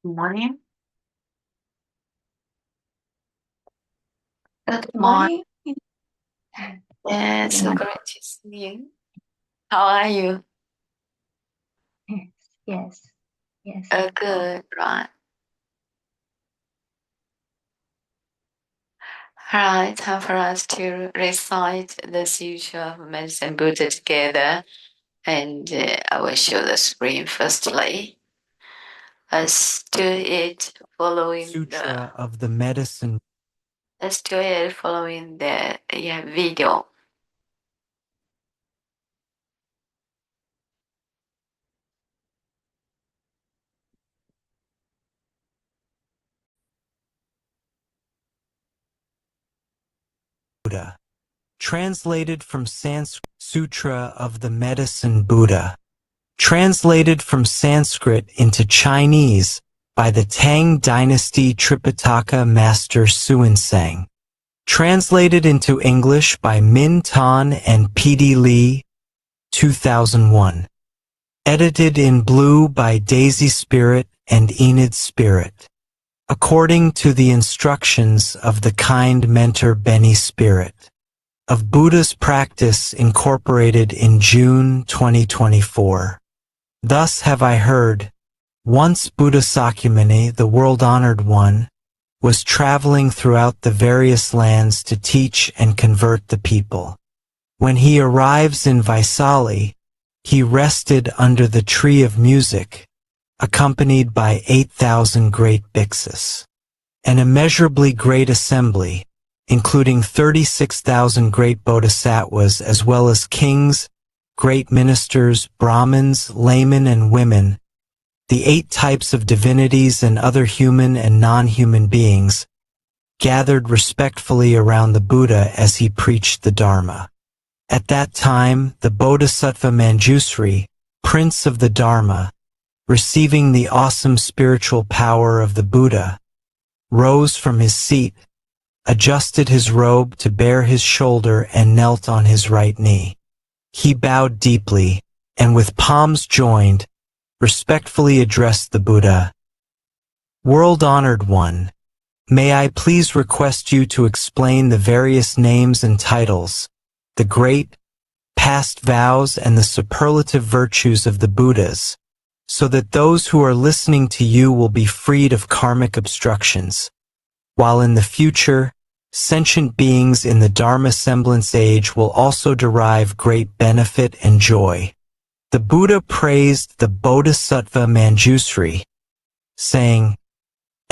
Morning. Good Good morning. morning. Yeah, so great to see you. How are you? Yes, yes, yes. Good, right. Right, time for us to recite the Sutra of Medicine Buddha together. And I will show the screen firstly. Let's do it following Sutra of the Medicine. Let's do it following the video. Buddha. Translated from Sanskrit. Sutra of the Medicine Buddha. Translated from Sanskrit into Chinese by the Tang Dynasty Tripitaka Master Xuanzang. Translated into English by Min Tan and P.D. Lee, 2001. Edited in blue by Daisy Spirit and Enid Spirit. According to the instructions of the kind mentor Benny Spirit. Of Buddha's Practice incorporated in June 2024. Thus have I heard, once Buddha Sakyamuni, the world-honored one, was traveling throughout the various lands to teach and convert the people. When he arrives in Vaisali, he rested under the tree of music, accompanied by 8,000 great bhiksus. An immeasurably great assembly, including 36,000 great bodhisattvas as well as kings, great ministers, Brahmins, laymen, and women, the 8 types of divinities and other human and non-human beings, gathered respectfully around the Buddha as he preached the Dharma. At that time, the Bodhisattva Manjusri, Prince of the Dharma, receiving the awesome spiritual power of the Buddha, rose from his seat, adjusted his robe to bare his shoulder and knelt on his right knee. He bowed deeply, and with palms joined, respectfully addressed the Buddha. World-honored one, may I please request you to explain the various names and titles, the great, past vows and the superlative virtues of the Buddhas, so that those who are listening to you will be freed of karmic obstructions, while in the future, sentient beings in the Dharma semblance age will also derive great benefit and joy. The Buddha praised the Bodhisattva Manjusri, saying,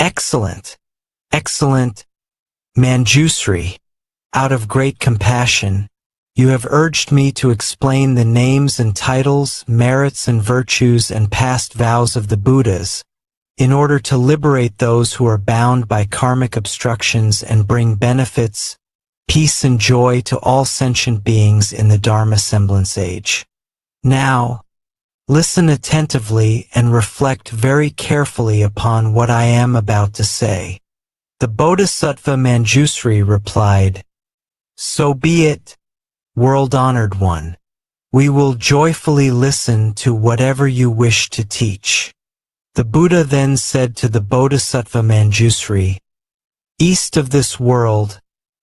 "Excellent, excellent Manjusri, out of great compassion, you have urged me to explain the names and titles, merits and virtues and past vows of the Buddhas, in order to liberate those who are bound by karmic obstructions and bring benefits, peace and joy to all sentient beings in the Dharma semblance age. Now, listen attentively and reflect very carefully upon what I am about to say." The Bodhisattva Manjusri replied, "So be it, world-honored one. We will joyfully listen to whatever you wish to teach." The Buddha then said to the Bodhisattva Manjusri, "East of this world,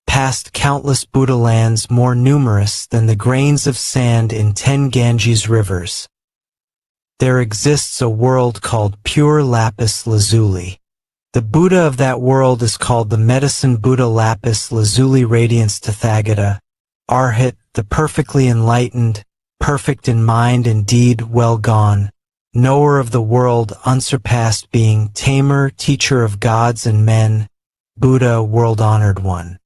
past countless Buddha lands more numerous than the grains of sand in 10 Ganges rivers, there exists a world called pure lapis lazuli. The Buddha of that world is called the Medicine Buddha Lapis Lazuli Radiance Tathagata, Arhat, the perfectly enlightened, perfect in mind and deed, well gone, knower of the world, unsurpassed being, tamer, teacher of gods and men, Buddha, world-honored one."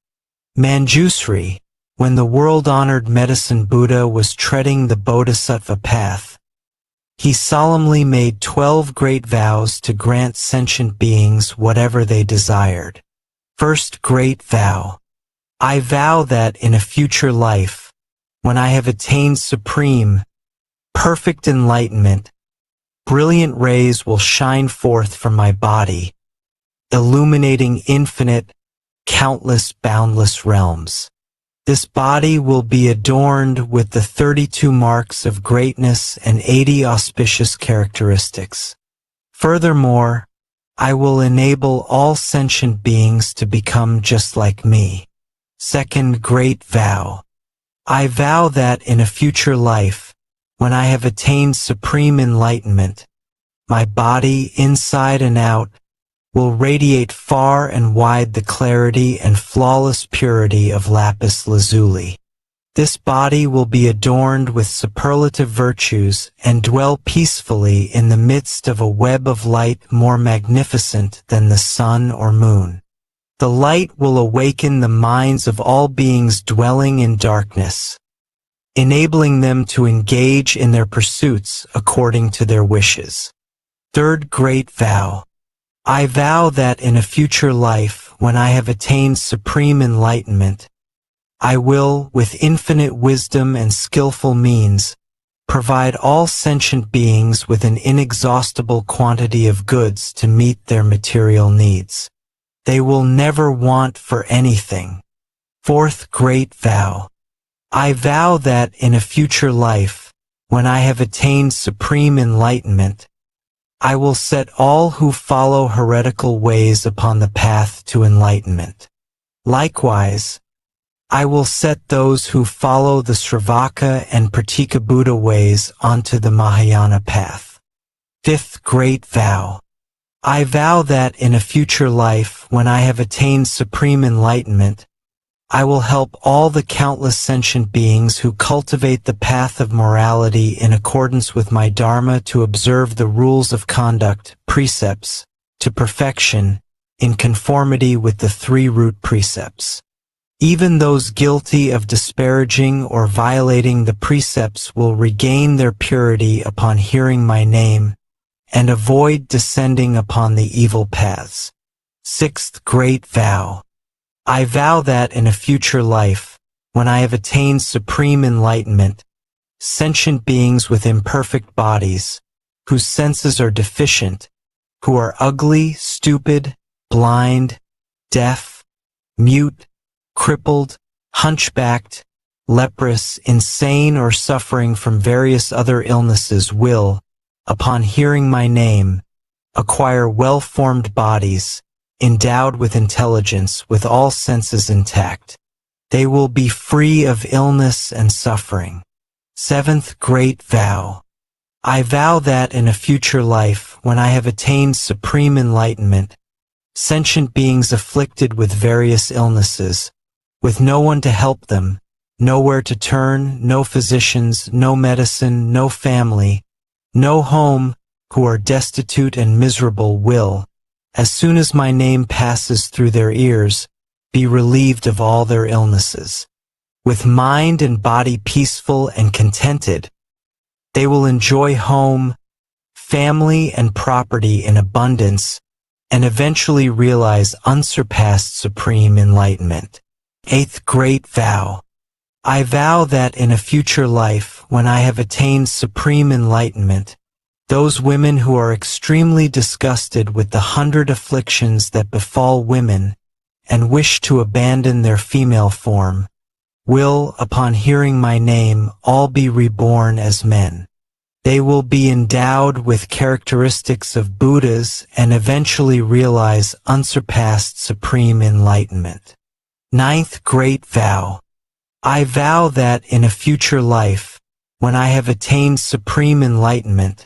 Manjusri, when the world-honored Medicine Buddha was treading the Bodhisattva path, he solemnly made 12 great vows to grant sentient beings whatever they desired. First great vow: I vow that in a future life, when I have attained supreme, perfect enlightenment, brilliant rays will shine forth from my body, illuminating infinite, countless, boundless realms. This body will be adorned with the 32 marks of greatness and 80 auspicious characteristics. Furthermore, I will enable all sentient beings to become just like me. Second great vow. I vow that in a future life, when I have attained supreme enlightenment, my body, inside and out, will radiate far and wide the clarity and flawless purity of lapis lazuli. This body will be adorned with superlative virtues and dwell peacefully in the midst of a web of light more magnificent than the sun or moon. The light will awaken the minds of all beings dwelling in darkness, enabling them to engage in their pursuits according to their wishes. Third great vow. I vow that in a future life, when I have attained supreme enlightenment, I will, with infinite wisdom and skillful means, provide all sentient beings with an inexhaustible quantity of goods to meet their material needs. They will never want for anything. Fourth great vow. I vow that in a future life, when I have attained supreme enlightenment, I will set all who follow heretical ways upon the path to enlightenment. Likewise, I will set those who follow the Sravaka and Pratika Buddha ways onto the Mahayana path. Fifth great vow. I vow that in a future life, when I have attained supreme enlightenment, I will help all the countless sentient beings who cultivate the path of morality in accordance with my Dharma to observe the rules of conduct, precepts, to perfection, in conformity with the three root precepts. Even those guilty of disparaging or violating the precepts will regain their purity upon hearing my name and avoid descending upon the evil paths. Sixth great vow. I vow that in a future life, when I have attained supreme enlightenment, sentient beings with imperfect bodies, whose senses are deficient, who are ugly, stupid, blind, deaf, mute, crippled, hunchbacked, leprous, insane, or suffering from various other illnesses will, upon hearing my name, acquire well-formed bodies, endowed with intelligence, with all senses intact. They will be free of illness and suffering. Seventh great vow. I vow that in a future life, when I have attained supreme enlightenment, sentient beings afflicted with various illnesses, with no one to help them, nowhere to turn, no physicians, no medicine, no family, no home, who are destitute and miserable will, as soon as my name passes through their ears, be relieved of all their illnesses. With mind and body peaceful and contented, they will enjoy home, family, and property in abundance, and eventually realize unsurpassed supreme enlightenment. Eighth great vow. I vow that in a future life, when I have attained supreme enlightenment, those women who are extremely disgusted with the 100 afflictions that befall women and wish to abandon their female form, will, upon hearing my name, all be reborn as men. They will be endowed with characteristics of Buddhas and eventually realize unsurpassed supreme enlightenment. Ninth great vow. I vow that in a future life, when I have attained supreme enlightenment,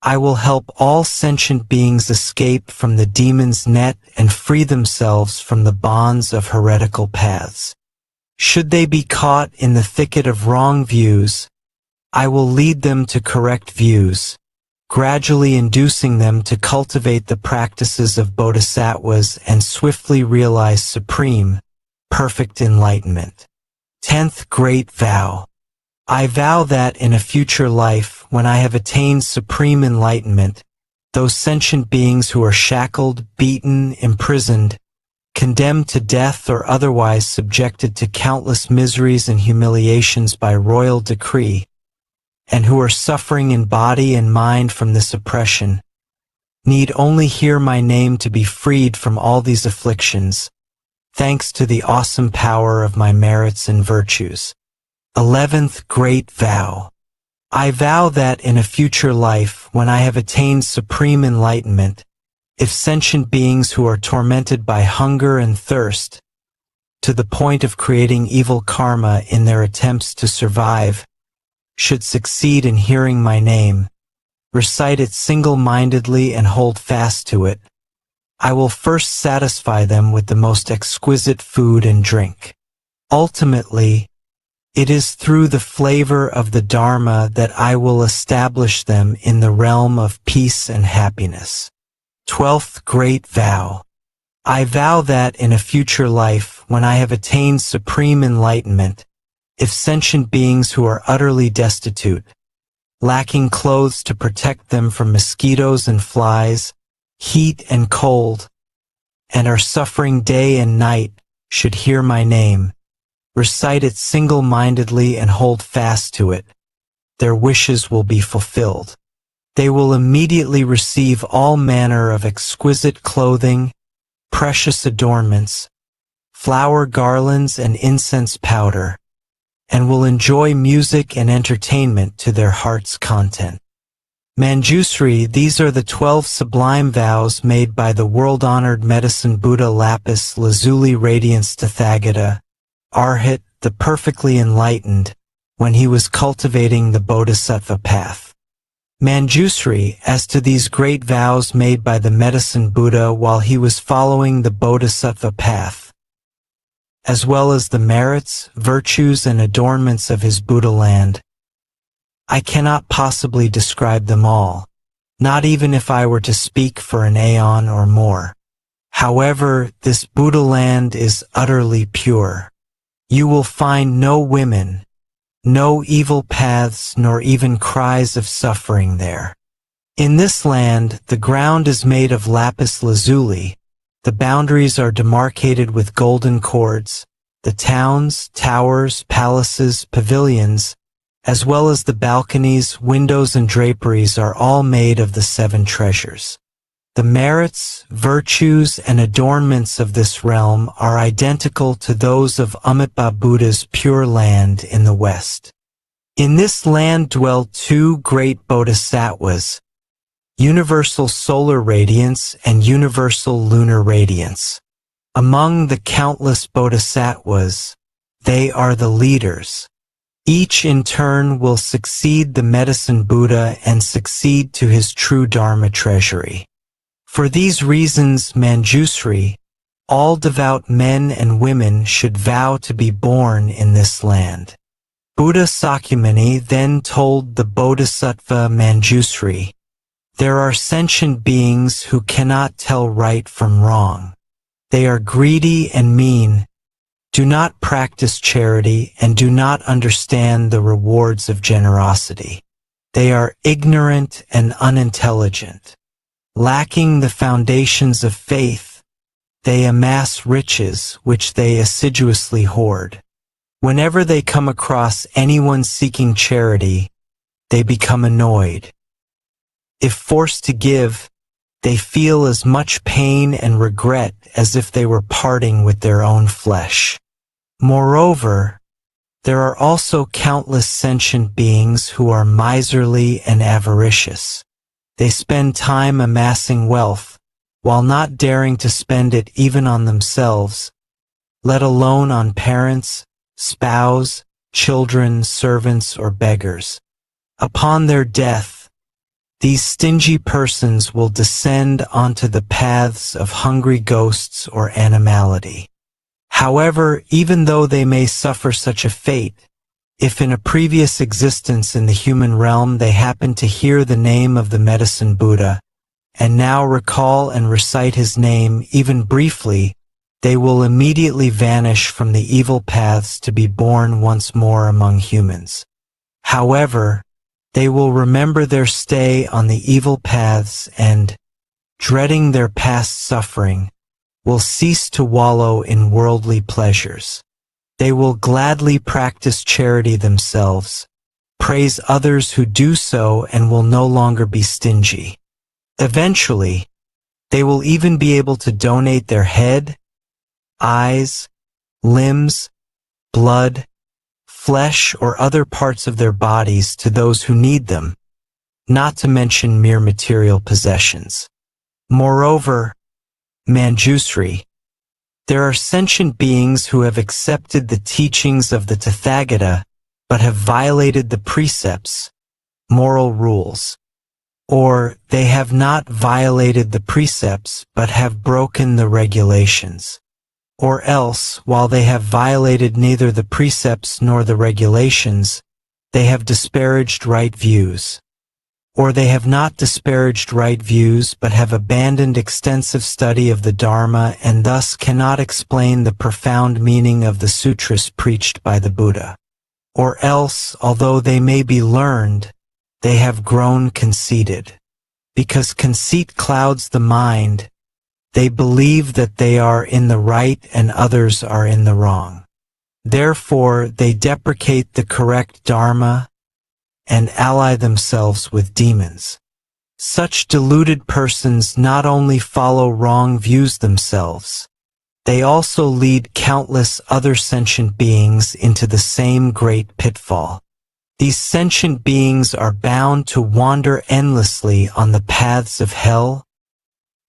I will help all sentient beings escape from the demon's net and free themselves from the bonds of heretical paths. Should they be caught in the thicket of wrong views, I will lead them to correct views, gradually inducing them to cultivate the practices of bodhisattvas and swiftly realize supreme, perfect enlightenment. Tenth great vow. I vow that in a future life, when I have attained supreme enlightenment, those sentient beings who are shackled, beaten, imprisoned, condemned to death or otherwise subjected to countless miseries and humiliations by royal decree, and who are suffering in body and mind from this oppression, need only hear my name to be freed from all these afflictions, thanks to the awesome power of my merits and virtues. 11th great vow. I vow that in a future life, when I have attained supreme enlightenment, if sentient beings who are tormented by hunger and thirst, to the point of creating evil karma in their attempts to survive, should succeed in hearing my name, recite it single-mindedly and hold fast to it, I will first satisfy them with the most exquisite food and drink. Ultimately, it is through the flavor of the Dharma that I will establish them in the realm of peace and happiness. 12th Great Vow. I vow that in a future life, when I have attained supreme enlightenment, if sentient beings who are utterly destitute, lacking clothes to protect them from mosquitoes and flies, heat and cold, and are suffering day and night, should hear my name, recite it single-mindedly and hold fast to it, their wishes will be fulfilled. They will immediately receive all manner of exquisite clothing, precious adornments, flower garlands and incense powder, and will enjoy music and entertainment to their heart's content. Manjusri, these are the 12 sublime vows made by the world-honored medicine Buddha Lapis Lazuli Radiance Tathagata, Arhat, the perfectly enlightened, when he was cultivating the Bodhisattva path. Manjusri, as to these great vows made by the medicine Buddha while he was following the Bodhisattva path, as well as the merits, virtues, and adornments of his Buddha land, I cannot possibly describe them all, not even if I were to speak for an aeon or more. However, this Buddha land is utterly pure. You will find no women, no evil paths, nor even cries of suffering there. In this land, the ground is made of lapis lazuli, the boundaries are demarcated with golden cords, the towns, towers, palaces, pavilions, as well as the balconies, windows, and draperies are all made of the 7 treasures. The merits, virtues, and adornments of this realm are identical to those of Amitabha Buddha's Pure Land in the West. In this land dwell 2 great bodhisattvas, universal solar radiance and universal lunar radiance. Among the countless bodhisattvas, they are the leaders. Each in turn will succeed the medicine Buddha and succeed to his true Dharma treasury. For these reasons, Manjusri, all devout men and women should vow to be born in this land. Buddha Sakyamuni then told the Bodhisattva Manjusri, there are sentient beings who cannot tell right from wrong. They are greedy and mean, do not practice charity, and do not understand the rewards of generosity. They are ignorant and unintelligent. Lacking the foundations of faith, they amass riches which they assiduously hoard. Whenever they come across anyone seeking charity, they become annoyed. If forced to give, they feel as much pain and regret as if they were parting with their own flesh. Moreover, there are also countless sentient beings who are miserly and avaricious. They spend time amassing wealth, while not daring to spend it even on themselves, let alone on parents, spouse, children, servants, or beggars. Upon their death, these stingy persons will descend onto the paths of hungry ghosts or animality. However, even though they may suffer such a fate, if in a previous existence in the human realm they happen to hear the name of the medicine Buddha, and now recall and recite his name even briefly, they will immediately vanish from the evil paths to be born once more among humans. However, they will remember their stay on the evil paths and, dreading their past suffering, will cease to wallow in worldly pleasures. They will gladly practice charity themselves, praise others who do so, and will no longer be stingy. Eventually, they will even be able to donate their head, eyes, limbs, blood, flesh, or other parts of their bodies to those who need them, not to mention mere material possessions. Moreover, Manjusri, there are sentient beings who have accepted the teachings of the Tathagata but have violated the precepts, moral rules, or they have not violated the precepts but have broken the regulations. Or else, while they have violated neither the precepts nor the regulations, they have disparaged right views. Or they have not disparaged right views but have abandoned extensive study of the Dharma and thus cannot explain the profound meaning of the sutras preached by the Buddha. Or else, although they may be learned, they have grown conceited. Because conceit clouds the mind, they believe that they are in the right and others are in the wrong. Therefore, they deprecate the correct Dharma and ally themselves with demons. Such deluded persons not only follow wrong views themselves, they also lead countless other sentient beings into the same great pitfall. These sentient beings are bound to wander endlessly on the paths of hell,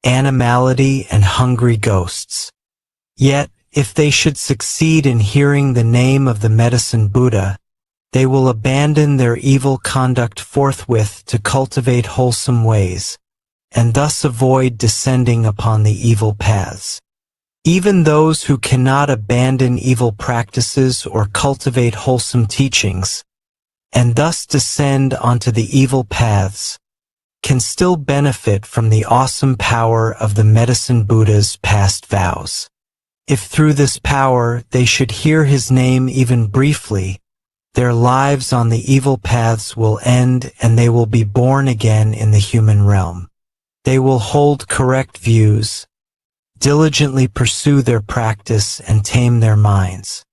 animality, and hungry ghosts. Yet, if they should succeed in hearing the name of the medicine Buddha, they will abandon their evil conduct forthwith to cultivate wholesome ways, and thus avoid descending upon the evil paths. Even those who cannot abandon evil practices or cultivate wholesome teachings, and thus descend onto the evil paths, can still benefit from the awesome power of the medicine Buddha's past vows. If through this power they should hear his name even briefly, their lives on the evil paths will end and they will be born again in the human realm. They will hold correct views, diligently pursue their practice and tame their minds.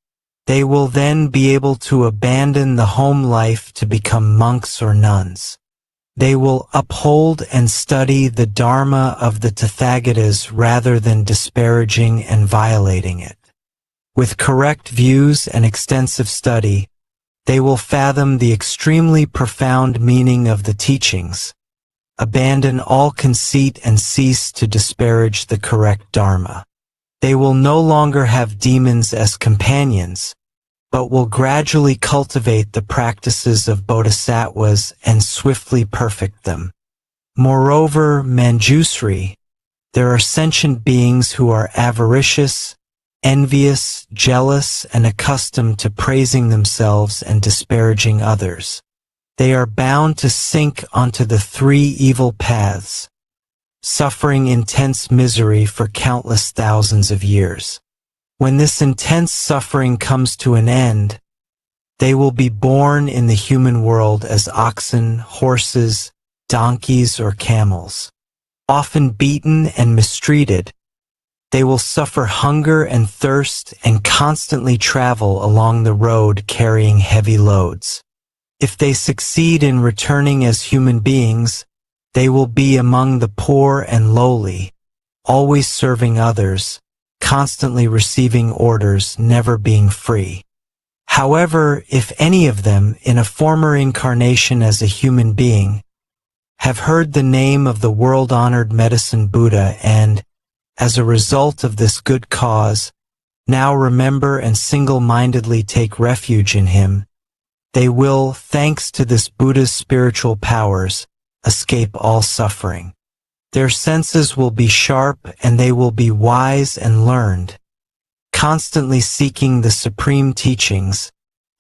They will then be able to abandon the home life to become monks or nuns. They will uphold and study the Dharma of the Tathagatas rather than disparaging and violating it. With correct views and extensive study, they will fathom the extremely profound meaning of the teachings, abandon all conceit and cease to disparage the correct Dharma. They will no longer have demons as companions, but will gradually cultivate the practices of bodhisattvas and swiftly perfect them. Moreover, Manjusri, there are sentient beings who are avaricious, envious, jealous, and accustomed to praising themselves and disparaging others. They are bound to sink onto the three evil paths, suffering intense misery for countless thousands of years. When this intense suffering comes to an end, they will be born in the human world as oxen, horses, donkeys, or camels. Often beaten and mistreated, they will suffer hunger and thirst and constantly travel along the road carrying heavy loads. If they succeed in returning as human beings, they will be among the poor and lowly, always serving others, constantly receiving orders, never being free. However, if any of them, in a former incarnation as a human being, have heard the name of the world-honored medicine Buddha and, as a result of this good cause, now remember and single-mindedly take refuge in him, they will, thanks to this Buddha's spiritual powers, escape all suffering. Their senses will be sharp and they will be wise and learned, constantly seeking the supreme teachings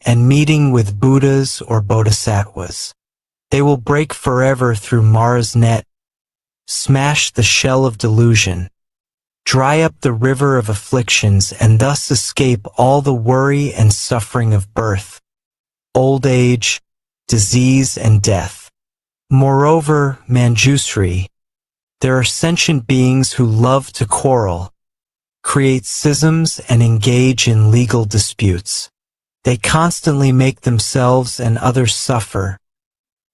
and meeting with Buddhas or bodhisattvas. They will break forever through Mara's net, smash the shell of delusion, dry up the river of afflictions, and thus escape all the worry and suffering of birth, old age, disease, and death. Moreover, Manjusri, there are sentient beings who love to quarrel, create schisms, and engage in legal disputes. They constantly make themselves and others suffer,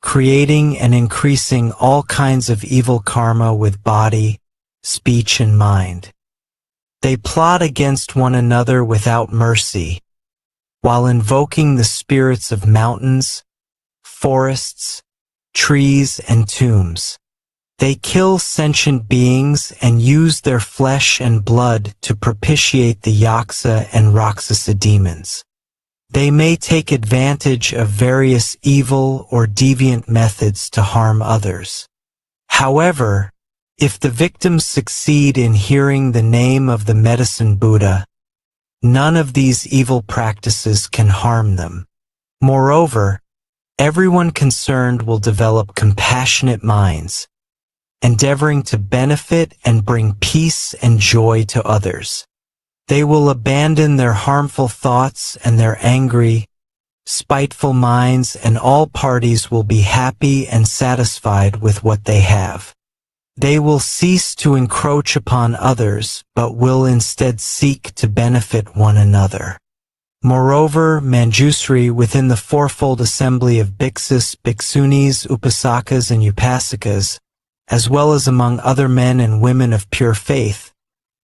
creating and increasing all kinds of evil karma with body, speech, and mind. They plot against one another without mercy, while invoking the spirits of mountains, forests, trees, and tombs. They kill sentient beings and use their flesh and blood to propitiate the Yaksa and Rakshasa demons. They may take advantage of various evil or deviant methods to harm others. However, if the victims succeed in hearing the name of the medicine Buddha, none of these evil practices can harm them. Moreover, everyone concerned will develop compassionate minds, endeavoring to benefit and bring peace and joy to others. They will abandon their harmful thoughts and their angry, spiteful minds, and all parties will be happy and satisfied with what they have. They will cease to encroach upon others, but will instead seek to benefit one another. Moreover, Manjusri within the fourfold assembly of bhiksus, bhiksunis, upasakas, and upasakas, as well as among other men and women of pure faith,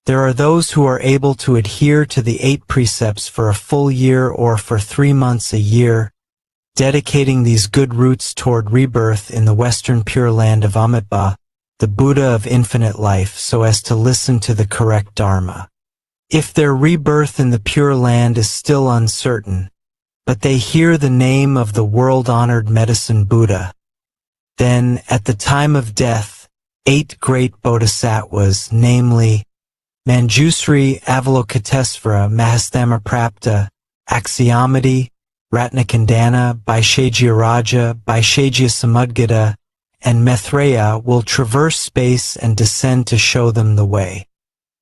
there are those who are able to adhere to the 8 precepts for a full year or for 3 months a year, dedicating these good roots toward rebirth in the western pure land of Amitabha, the Buddha of infinite life, so as to listen to the correct Dharma. If their rebirth in the pure land is still uncertain, but they hear the name of the world-honored medicine Buddha, then, at the time of death, 8 great bodhisattvas, namely Manjusri, Avalokitesvara, Mahastamaprapta, Akshayamati, Ratnakandana, Vaishajyaraja, Vaishajyasamudgata, and Maitreya will traverse space and descend to show them the way.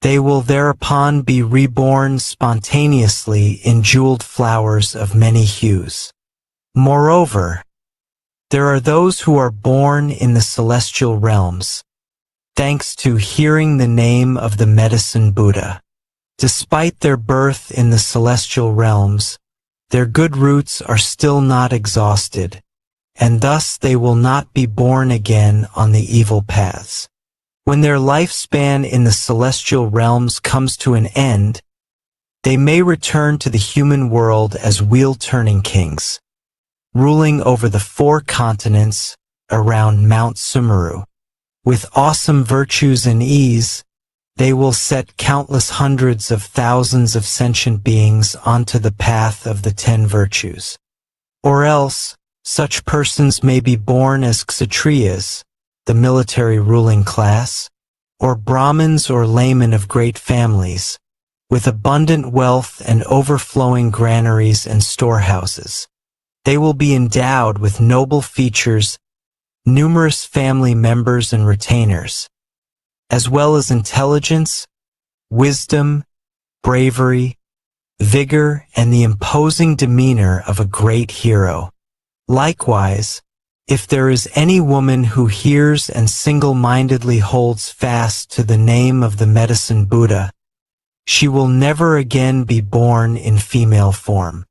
They will thereupon be reborn spontaneously in jeweled flowers of many hues. Moreover, there are those who are born in the celestial realms, thanks to hearing the name of the medicine Buddha. Despite their birth in the celestial realms, their good roots are still not exhausted, and thus they will not be born again on the evil paths. When their lifespan in the celestial realms comes to an end, they may return to the human world as wheel-turning kings, ruling over the 4 continents around Mount Sumeru. With awesome virtues and ease, they will set countless hundreds of thousands of sentient beings onto the path of the 10 virtues. Or else, such persons may be born as Kshatriyas, the military ruling class, or Brahmins or laymen of great families, with abundant wealth and overflowing granaries and storehouses. They will be endowed with noble features, numerous family members and retainers, as well as intelligence, wisdom, bravery, vigor, and the imposing demeanor of a great hero. Likewise, if there is any woman who hears and single-mindedly holds fast to the name of the medicine Buddha, she will never again be born in female form.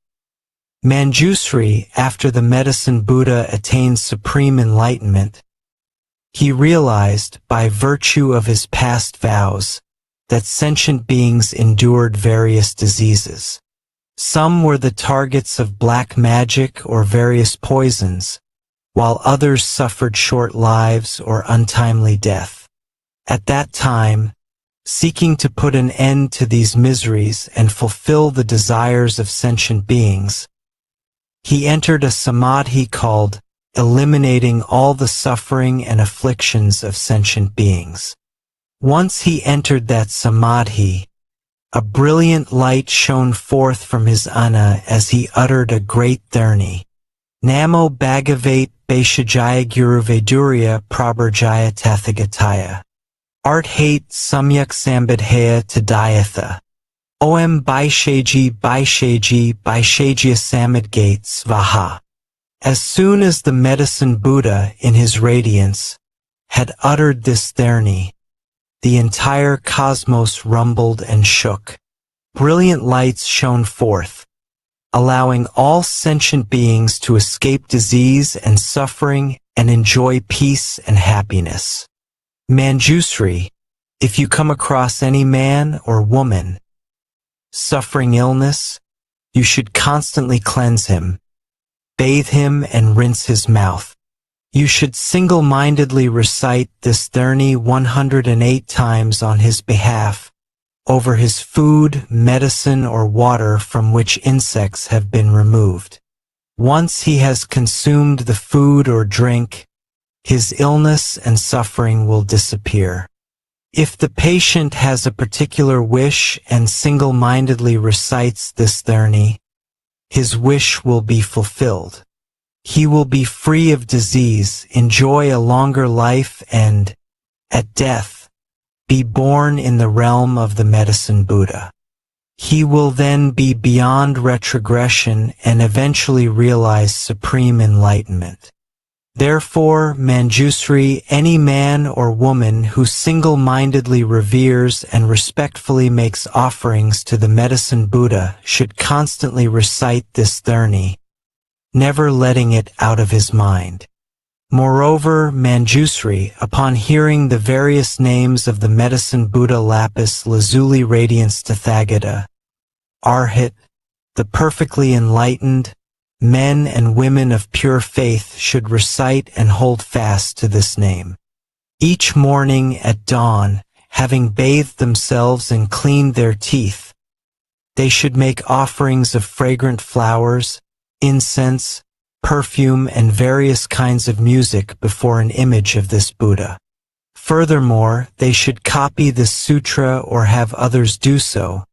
Manjusri, after the medicine Buddha attained supreme enlightenment, he realized, by virtue of his past vows, that sentient beings endured various diseases. Some were the targets of black magic or various poisons, while others suffered short lives or untimely death. At that time, seeking to put an end to these miseries and fulfill the desires of sentient beings, he entered a samadhi called eliminating all the suffering and afflictions of sentient beings. Once he entered that samadhi, a brilliant light shone forth from his ana as he uttered a great dharni. Namo Bhagavate Vaishajaya Guru Vedurya Prabharjaya Tathagataya. Art hate Samyak Sambadhaya Tadayatha. Om Vaishaji Vaishajya Samadgate Svaha. As soon as the medicine Buddha, in his radiance, had uttered this dharni, the entire cosmos rumbled and shook. Brilliant lights shone forth, allowing all sentient beings to escape disease and suffering and enjoy peace and happiness. Manjusri, if you come across any man or woman suffering illness, you should constantly cleanse him, bathe him, and rinse his mouth. You should single-mindedly recite this 108 times on his behalf, over his food, medicine, or water from which insects have been removed. Once he has consumed the food or drink, his illness and suffering will disappear. If the patient has a particular wish and single-mindedly recites this 30, his wish will be fulfilled. He will be free of disease, enjoy a longer life, and, at death, be born in the realm of the medicine Buddha. He will then be beyond retrogression and eventually realize supreme enlightenment. Therefore, Manjusri, any man or woman who single-mindedly reveres and respectfully makes offerings to the medicine Buddha should constantly recite this 30, never letting it out of his mind. Moreover, Manjusri, upon hearing the various names of the medicine Buddha Lapis Lazuli Radiance Tathagata, Arhat, the perfectly enlightened, men and women of pure faith should recite and hold fast to this name. Each morning at dawn, having bathed themselves and cleaned their teeth, they should make offerings of fragrant flowers, incense, perfume, and various kinds of music before an image of this Buddha. Furthermore, they should copy this sutra or have others do so,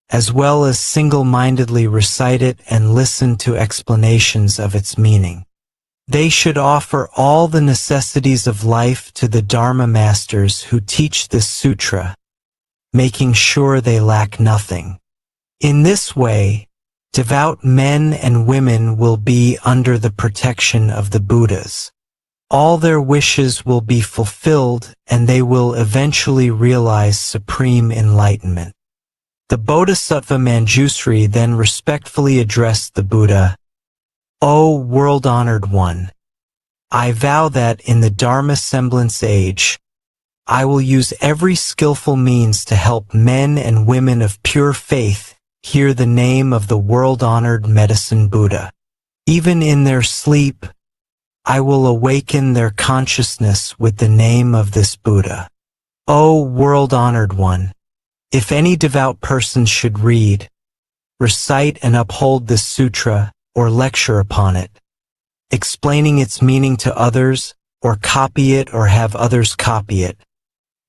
as well as single-mindedly recite it and listen to explanations of its meaning. They should offer all the necessities of life to the Dharma masters who teach this sutra, making sure they lack nothing. In this way, devout men and women will be under the protection of the Buddhas. All their wishes will be fulfilled and they will eventually realize supreme enlightenment. The Bodhisattva Manjusri then respectfully addressed the Buddha, O world-honored one, I vow that in the Dharma semblance age, I will use every skillful means to help men and women of pure faith hear the name of the world-honored medicine Buddha. Even in their sleep, I will awaken their consciousness with the name of this Buddha. O world-honored one, if any devout person should read, recite and uphold this sutra or lecture upon it, explaining its meaning to others, or copy it or have others copy it,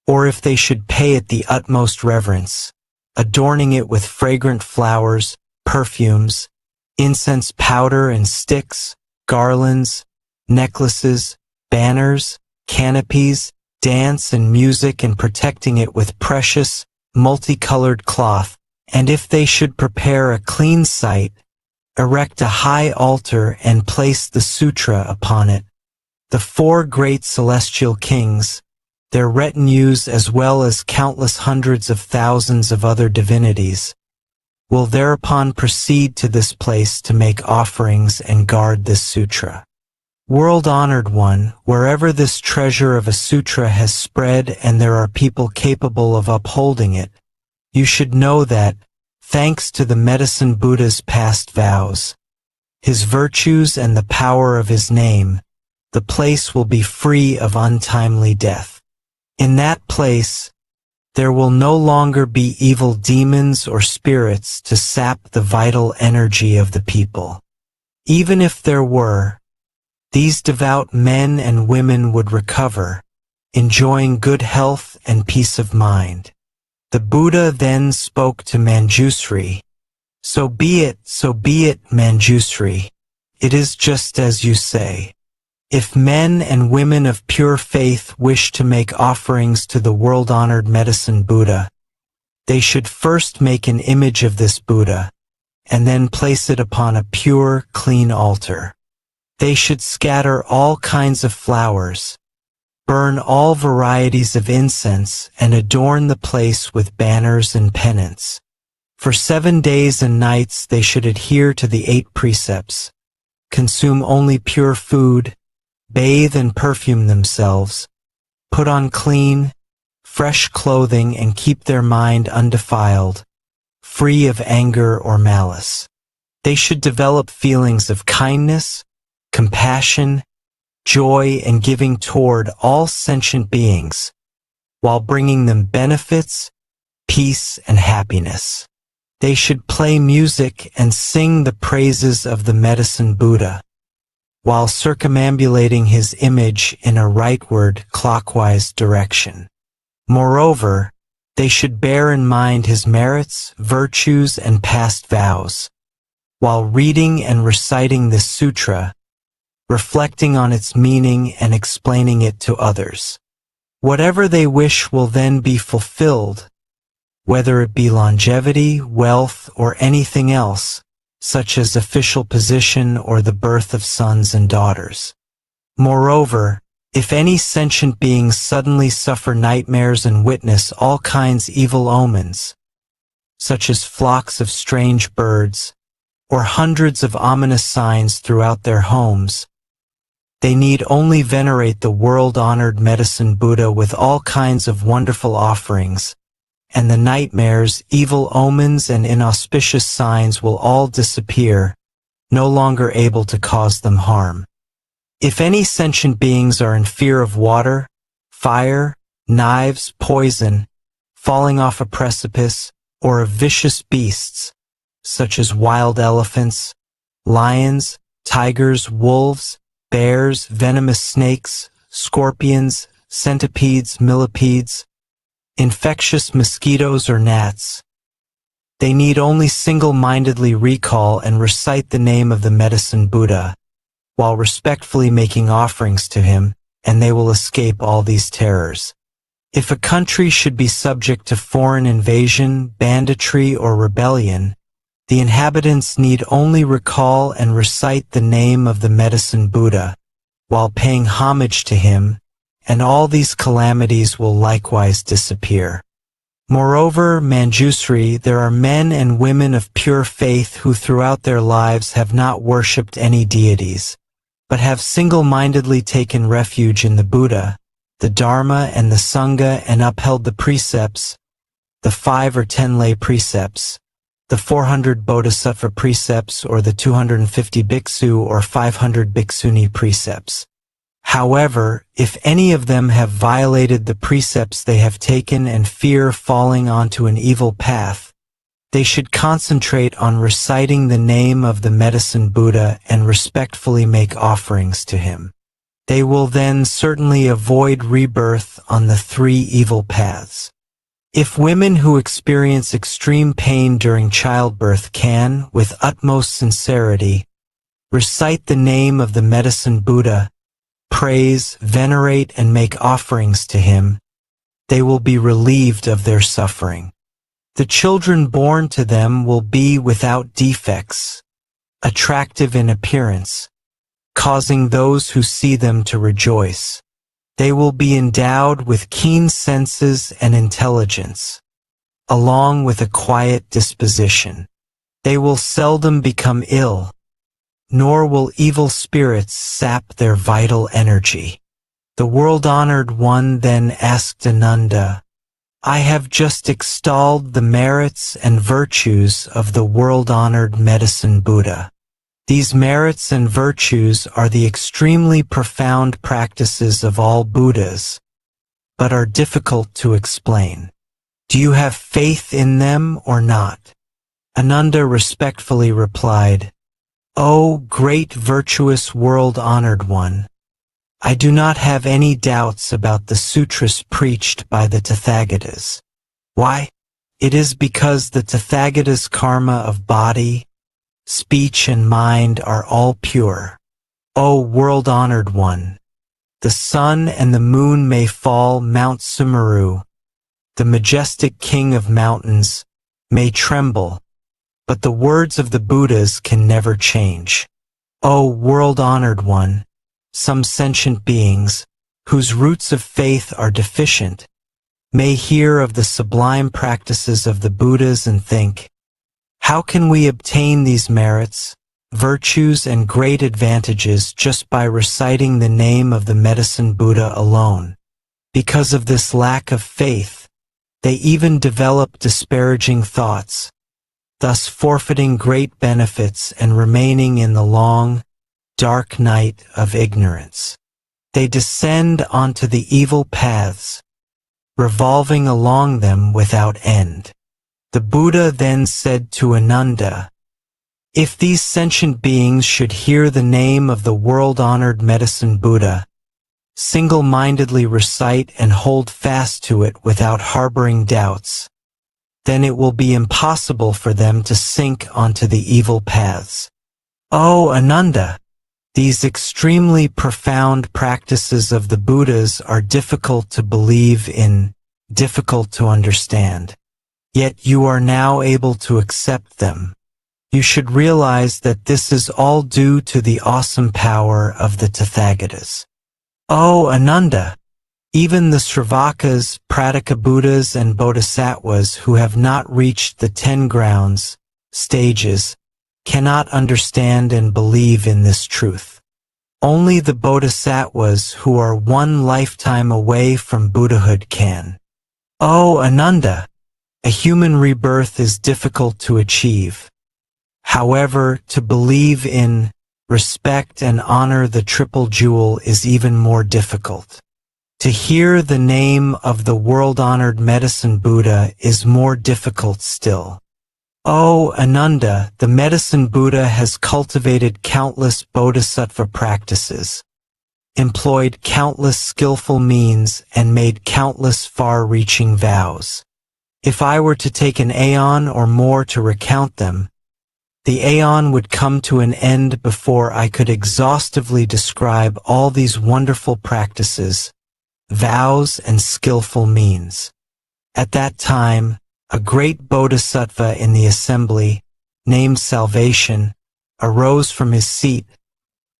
or if they should pay it the utmost reverence, adorning it with fragrant flowers, perfumes, incense powder and sticks, garlands, necklaces, banners, canopies, dance and music, and protecting it with precious, multicolored cloth, and if they should prepare a clean site, erect a high altar and place the sutra upon it, the 4 great celestial kings, their retinues as well as countless hundreds of thousands of other divinities, will thereupon proceed to this place to make offerings and guard this sutra. World-honored one, wherever this treasure of a sutra has spread and there are people capable of upholding it, you should know that, thanks to the medicine Buddha's past vows, his virtues and the power of his name, the place will be free of untimely death. In that place, there will no longer be evil demons or spirits to sap the vital energy of the people. Even if there were, these devout men and women would recover, enjoying good health and peace of mind. The Buddha then spoke to Manjusri, So be it, Manjusri. It is just as you say. If men and women of pure faith wish to make offerings to the world-honored medicine Buddha, they should first make an image of this Buddha, and then place it upon a pure, clean altar. They should scatter all kinds of flowers, burn all varieties of incense, and adorn the place with banners and pennants. For 7 days and nights they should adhere to the 8 precepts, consume only pure food, bathe and perfume themselves, put on clean, fresh clothing, and keep their mind undefiled, free of anger or malice. They should develop feelings of kindness, compassion, joy, and giving toward all sentient beings, while bringing them benefits, peace, and happiness. They should play music and sing the praises of the Medicine Buddha, while circumambulating his image in a rightward, clockwise direction. Moreover, they should bear in mind his merits, virtues, and past vows, while reading and reciting this sutra, reflecting on its meaning and explaining it to others. Whatever they wish will then be fulfilled, whether it be longevity, wealth, or anything else, such as official position or the birth of sons and daughters. Moreover, if any sentient beings suddenly suffer nightmares and witness all kinds evil omens, such as flocks of strange birds, or hundreds of ominous signs throughout their homes, they need only venerate the world-honored Medicine Buddha with all kinds of wonderful offerings, and the nightmares, evil omens, and inauspicious signs will all disappear, no longer able to cause them harm. If any sentient beings are in fear of water, fire, knives, poison, falling off a precipice, or of vicious beasts, such as wild elephants, lions, tigers, wolves, bears, venomous snakes, scorpions, centipedes, millipedes, infectious mosquitoes or gnats, they need only single-mindedly recall and recite the name of the Medicine Buddha, while respectfully making offerings to him, and they will escape all these terrors. If a country should be subject to foreign invasion, banditry, or rebellion, the inhabitants need only recall and recite the name of the Medicine Buddha, while paying homage to him, and all these calamities will likewise disappear. Moreover, Manjusri, there are men and women of pure faith who throughout their lives have not worshipped any deities, but have single-mindedly taken refuge in the Buddha, the Dharma, and the Sangha, and upheld the precepts, the 5 or 10 lay precepts, the 400 Bodhisattva precepts, or the 250 bhiksu or 500 bhikshuni precepts. However, if any of them have violated the precepts they have taken and fear falling onto an evil path, they should concentrate on reciting the name of the Medicine Buddha and respectfully make offerings to him. They will then certainly avoid rebirth on the 3 evil paths. If women who experience extreme pain during childbirth can, with utmost sincerity, recite the name of the Medicine Buddha, praise, venerate, and make offerings to him, they will be relieved of their suffering. The children born to them will be without defects, attractive in appearance, causing those who see them to rejoice. They will be endowed with keen senses and intelligence, along with a quiet disposition. They will seldom become ill, nor will evil spirits sap their vital energy. The world-honored one then asked Ananda, I have just extolled the merits and virtues of the world-honored Medicine Buddha. These merits and virtues are the extremely profound practices of all Buddhas, but are difficult to explain. Do you have faith in them or not? Ananda respectfully replied, O great virtuous world-honored one, I do not have any doubts about the sutras preached by the Tathagatas. Why? It is because the Tathagatas' karma of body, speech, and mind are all pure. O world-honored one, the sun and the moon may fall, Mount Sumeru, the majestic king of mountains, may tremble, but the words of the Buddhas can never change. O world-honored one, some sentient beings, whose roots of faith are deficient, may hear of the sublime practices of the Buddhas and think, how can we obtain these merits, virtues, and great advantages just by reciting the name of the Medicine Buddha alone? Because of this lack of faith, they even develop disparaging thoughts, thus forfeiting great benefits and remaining in the long, dark night of ignorance. they descend onto the evil paths, revolving along them without end. The Buddha then said to Ananda, "If these sentient beings should hear the name of the world-honored medicine Buddha, single-mindedly recite and hold fast to it without harboring doubts, then it will be impossible for them to sink onto the evil paths." O Ananda, these extremely profound practices of the Buddhas are difficult to believe in, difficult to understand. Yet you are now able to accept them. You should realize that this is all due to the awesome power of the Tathagatas. O Ananda, even the Sravakas, Prataka Buddhas, and Bodhisattvas who have not reached the 10 grounds, stages, cannot understand and believe in this truth. Only the Bodhisattvas who are one lifetime away from Buddhahood can. O Ananda, a human rebirth is difficult to achieve. However, to believe in, respect, and honor the Triple Jewel is even more difficult. To hear the name of the world-honored medicine Buddha is more difficult still. O Ananda, the medicine Buddha has cultivated countless bodhisattva practices, employed countless skillful means, and made countless far-reaching vows. If I were to take an aeon or more to recount them, the aeon would come to an end before I could exhaustively describe all these wonderful practices, vows, and skillful means. At that time, a great bodhisattva in the assembly, named Salvation, arose from his seat,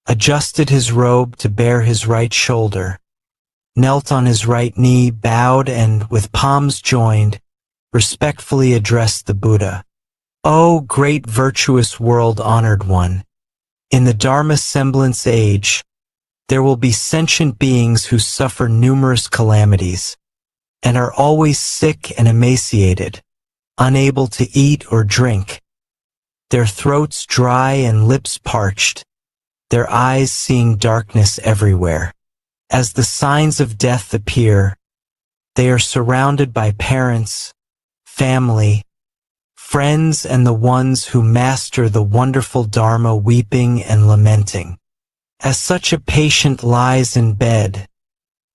adjusted his robe to bare his right shoulder, knelt on his right knee, bowed, and, with palms joined, respectfully addressed the Buddha. O great virtuous world-honored one, in the Dharma semblance age, there will be sentient beings who suffer numerous calamities, and are always sick and emaciated, unable to eat or drink, their throats dry and lips parched, their eyes seeing darkness everywhere. As the signs of death appear, they are surrounded by parents, family, friends, and the ones who master the wonderful Dharma weeping and lamenting. As such a patient lies in bed,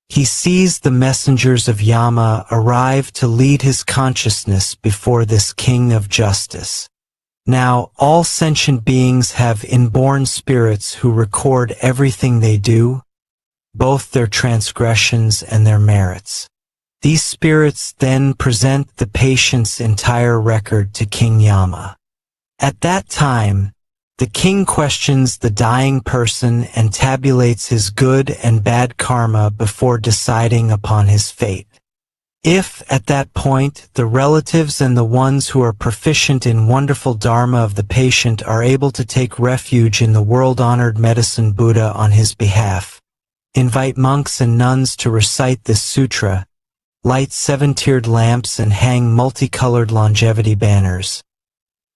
he sees the messengers of Yama arrive to lead his consciousness before this king of justice. Now, all sentient beings have inborn spirits who record everything they do, both their transgressions and their merits. These spirits then present the patient's entire record to King Yama. At that time, the king questions the dying person and tabulates his good and bad karma before deciding upon his fate. If, at that point, the relatives and the ones who are proficient in wonderful dharma of the patient are able to take refuge in the world-honored medicine Buddha on his behalf, invite monks and nuns to recite this sutra, light 7-tiered lamps, and hang multicolored longevity banners,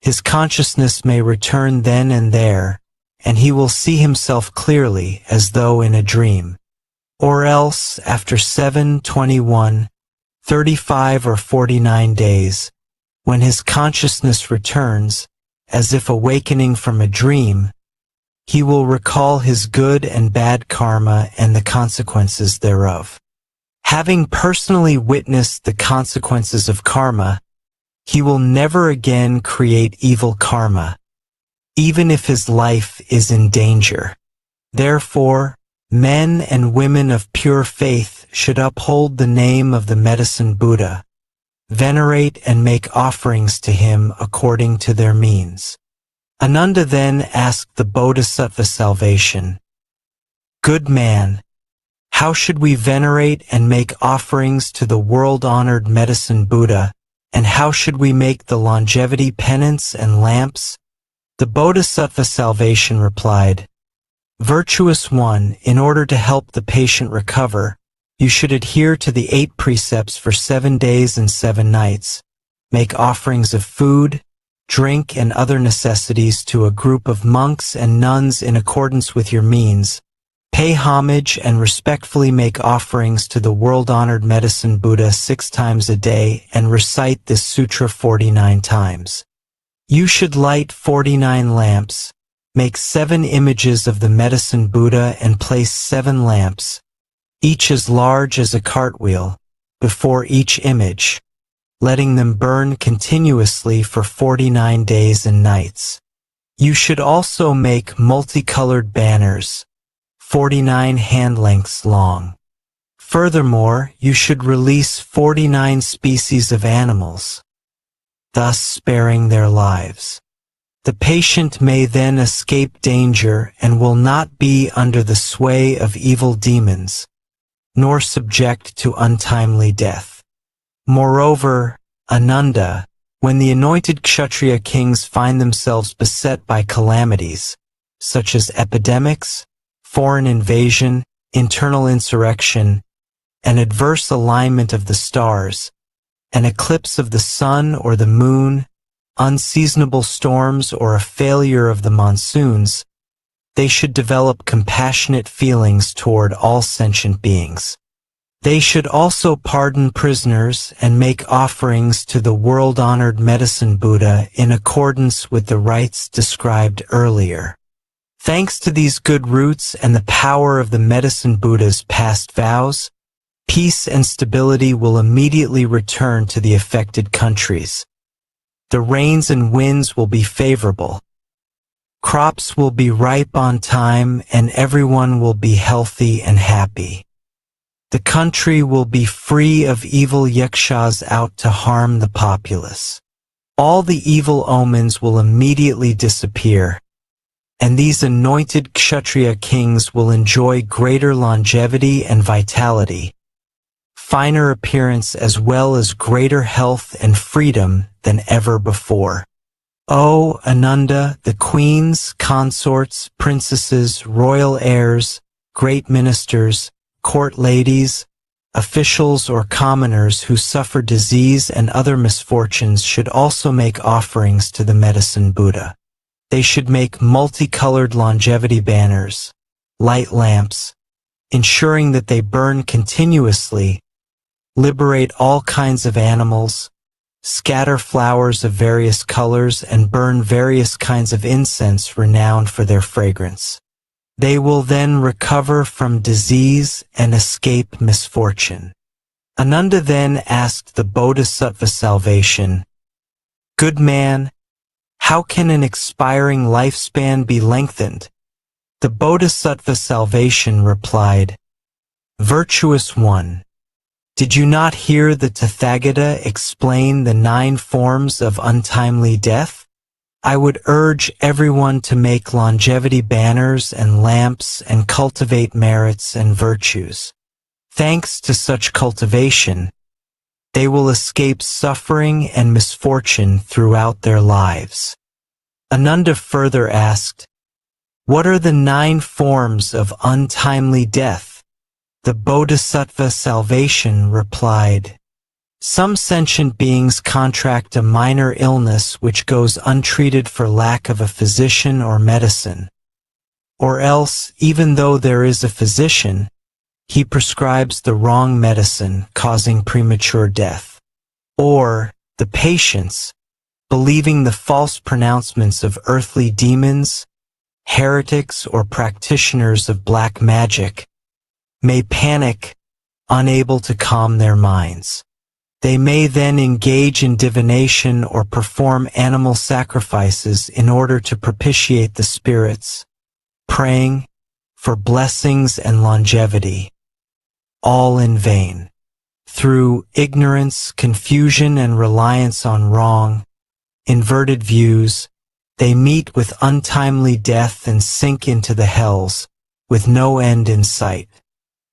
his consciousness may return then and there, and he will see himself clearly as though in a dream. Or else, after 7, 21, 35, or 49 days, when his consciousness returns, as if awakening from a dream, he will recall his good and bad karma and the consequences thereof. Having personally witnessed the consequences of karma, he will never again create evil karma, even if his life is in danger. Therefore, men and women of pure faith should uphold the name of the medicine Buddha, venerate and make offerings to him according to their means. Ananda then asked the Bodhisattva Salvation, "Good man, how should we venerate and make offerings to the world-honored medicine Buddha, and how should we make the longevity penance and lamps?" The Bodhisattva Salvation replied, "Virtuous one, in order to help the patient recover, you should adhere to the 8 precepts for 7 days and 7 nights, make offerings of food, drink, and other necessities to a group of monks and nuns in accordance with your means, Pay homage and respectfully make offerings to the world-honored medicine Buddha 6 times a day and recite this sutra 49 times. You should light 49 lamps, make 7 images of the medicine Buddha and place 7 lamps, each as large as a cartwheel, before each image, letting them burn continuously for 49 days and nights. You should also make multicolored banners, 49 hand lengths long. Furthermore, you should release 49 species of animals, thus sparing their lives. The patient may then escape danger and will not be under the sway of evil demons, nor subject to untimely death. Moreover, Ananda, when the anointed Kshatriya kings find themselves beset by calamities, such as epidemics, foreign invasion, internal insurrection, an adverse alignment of the stars, an eclipse of the sun or the moon, unseasonable storms, or a failure of the monsoons, they should develop compassionate feelings toward all sentient beings. They should also pardon prisoners and make offerings to the world-honored medicine Buddha in accordance with the rites described earlier. Thanks to these good roots and the power of the medicine Buddha's past vows, peace and stability will immediately return to the affected countries. The rains and winds will be favorable. Crops will be ripe on time and everyone will be healthy and happy. The country will be free of evil yakshas out to harm the populace. All the evil omens will immediately disappear, and these anointed Kshatriya kings will enjoy greater longevity and vitality, finer appearance as well as greater health and freedom than ever before. O Ananda, the queens, consorts, princesses, royal heirs, great ministers, court ladies, officials or commoners who suffer disease and other misfortunes should also make offerings to the medicine Buddha. They should make multicolored longevity banners, light lamps, ensuring that they burn continuously, liberate all kinds of animals, scatter flowers of various colors, and burn various kinds of incense renowned for their fragrance. They will then recover from disease and escape misfortune. Ananda then asked the Bodhisattva salvation, "Good man, how can an expiring lifespan be lengthened?" The Bodhisattva salvation replied, "Virtuous one, did you not hear the Tathagata explain the 9 forms of untimely death? I would urge everyone to make longevity banners and lamps and cultivate merits and virtues. Thanks to such cultivation, they will escape suffering and misfortune throughout their lives." Ananda further asked, "What are the 9 forms of untimely death?" The Bodhisattva salvation replied, "Some sentient beings contract a minor illness which goes untreated for lack of a physician or medicine. Or else, even though there is a physician, he prescribes the wrong medicine, causing premature death. Or, the patients, believing the false pronouncements of earthly demons, heretics, or practitioners of black magic, may panic, unable to calm their minds. They may then engage in divination or perform animal sacrifices in order to propitiate the spirits, praying for blessings and longevity, all in vain. Through ignorance, confusion, and reliance on wrong, inverted views, they meet with untimely death and sink into the hells, with no end in sight.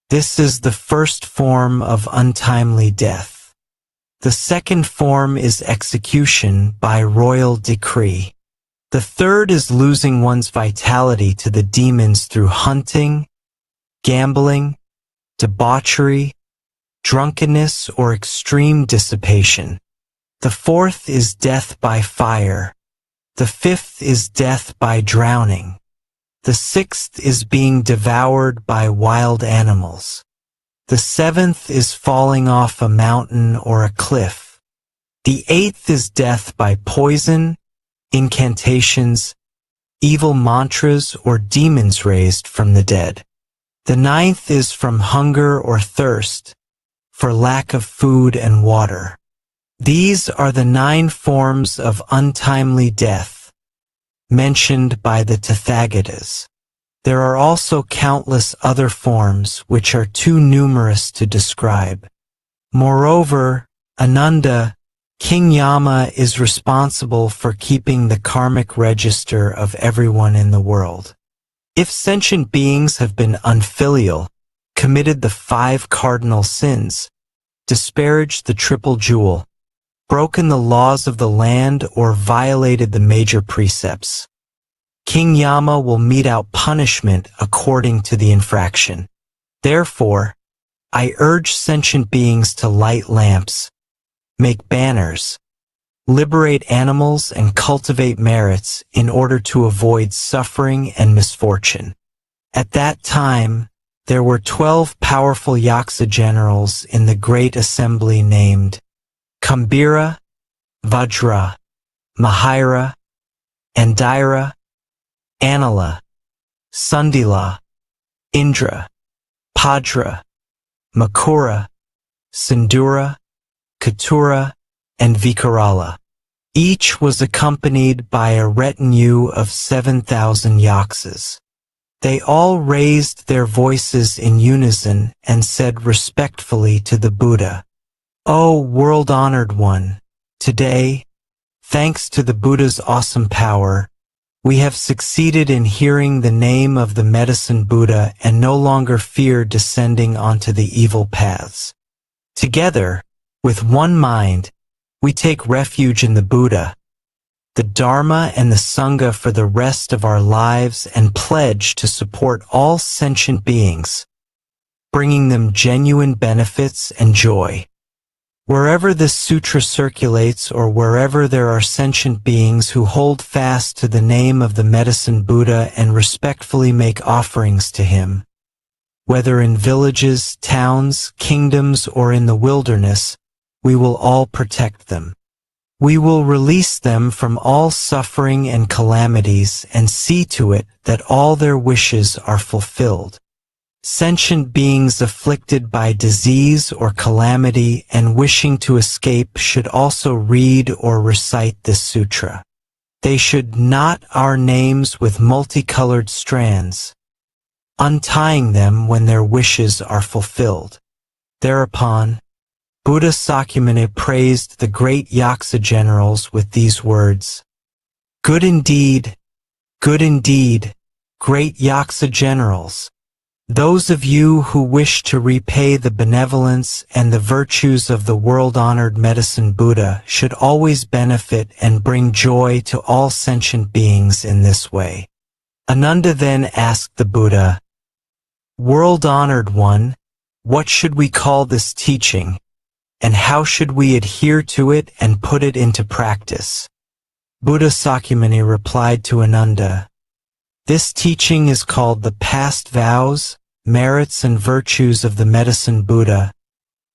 This is the first form of untimely death. The second form is execution by royal decree. The third is losing one's vitality to the demons through hunting, gambling, debauchery, drunkenness, or extreme dissipation. The fourth is death by fire. The fifth is death by drowning. The 6th is being devoured by wild animals. The 7th is falling off a mountain or a cliff. The 8th is death by poison, incantations, evil mantras, or demons raised from the dead. The 9th is from hunger or thirst, for lack of food and water. These are the 9 forms of untimely death mentioned by the Tathagatas. There are also countless other forms which are too numerous to describe. Moreover, Ananda, King Yama is responsible for keeping the karmic register of everyone in the world. If sentient beings have been unfilial, committed the 5 cardinal sins, disparaged the triple jewel, broken the laws of the land, or violated the major precepts, King Yama will mete out punishment according to the infraction. Therefore, I urge sentient beings to light lamps, make banners, liberate animals, and cultivate merits in order to avoid suffering and misfortune. At that time, there were 12 powerful Yaksa generals in the great assembly named Kambira, Vajra, Mahira, Andira, Anila, Sundila, Indra, Padra, Makura, Sindura, Katura, and Vikarala. Each was accompanied by a retinue of 7,000 yaksas. They all raised their voices in unison and said respectfully to the Buddha, "O world-honored one, today, thanks to the Buddha's awesome power, we have succeeded in hearing the name of the medicine Buddha and no longer fear descending onto the evil paths. Together, with one mind, we take refuge in the Buddha, the Dharma, and the Sangha for the rest of our lives and pledge to support all sentient beings, bringing them genuine benefits and joy. Wherever this sutra circulates or wherever there are sentient beings who hold fast to the name of the medicine Buddha and respectfully make offerings to him, whether in villages, towns, kingdoms, or in the wilderness, we will all protect them. We will release them from all suffering and calamities and see to it that all their wishes are fulfilled. Sentient beings afflicted by disease or calamity and wishing to escape should also read or recite this sutra. They should knot our names with multicolored strands, untying them when their wishes are fulfilled." Thereupon, Buddha Sakyamuni praised the great Yaksa generals with these words, good indeed, great Yaksa generals. Those of you who wish to repay the benevolence and the virtues of the world-honored medicine Buddha should always benefit and bring joy to all sentient beings in this way." Ananda then asked the Buddha, "World-honored one, what should we call this teaching, and how should we adhere to it and put it into practice?" Buddha Sakyamuni replied to Ananda, "This teaching is called the past vows, merits, and virtues of the medicine Buddha,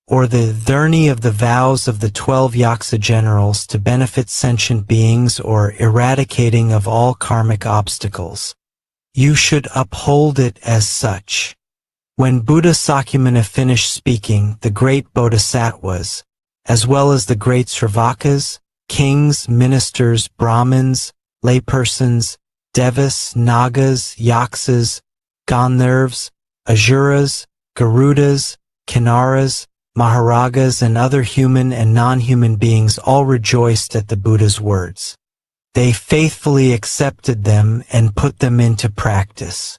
or the dharni of the vows of the 12 Yaksa generals to benefit sentient beings or eradicating of all karmic obstacles. You should uphold it as such." When Buddha Sakyamuni finished speaking, the great bodhisattvas, as well as the great Sravakas, kings, ministers, Brahmins, laypersons, devas, nagas, yaksas, gandharvas, asuras, garudas, kinnaras, maharagas, and other human and non-human beings all rejoiced at the Buddha's words. They faithfully accepted them and put them into practice.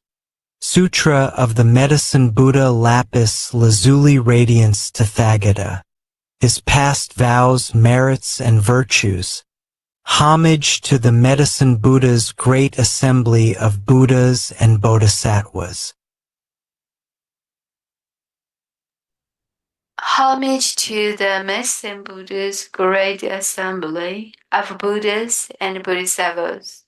Sutra of the Medicine Buddha Lapis Lazuli Radiance Tathagata. His past vows, merits, and virtues. Homage to the Medicine Buddha's great assembly of Buddhas and Bodhisattvas. Homage to the Medicine Buddha's great assembly of Buddhas and Bodhisattvas.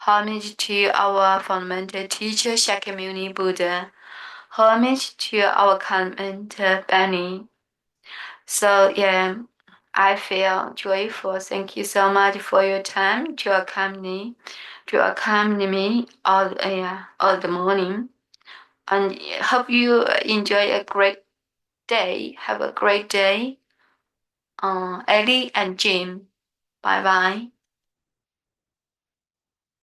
Homage to our fundamental teacher Shakyamuni Buddha. Homage to our commentator Benny. So yeah, I feel joyful. Thank you so much for your time to accompany me all the morning. And hope you enjoy a great day. Have a great day. Ellie and Jim. Bye bye.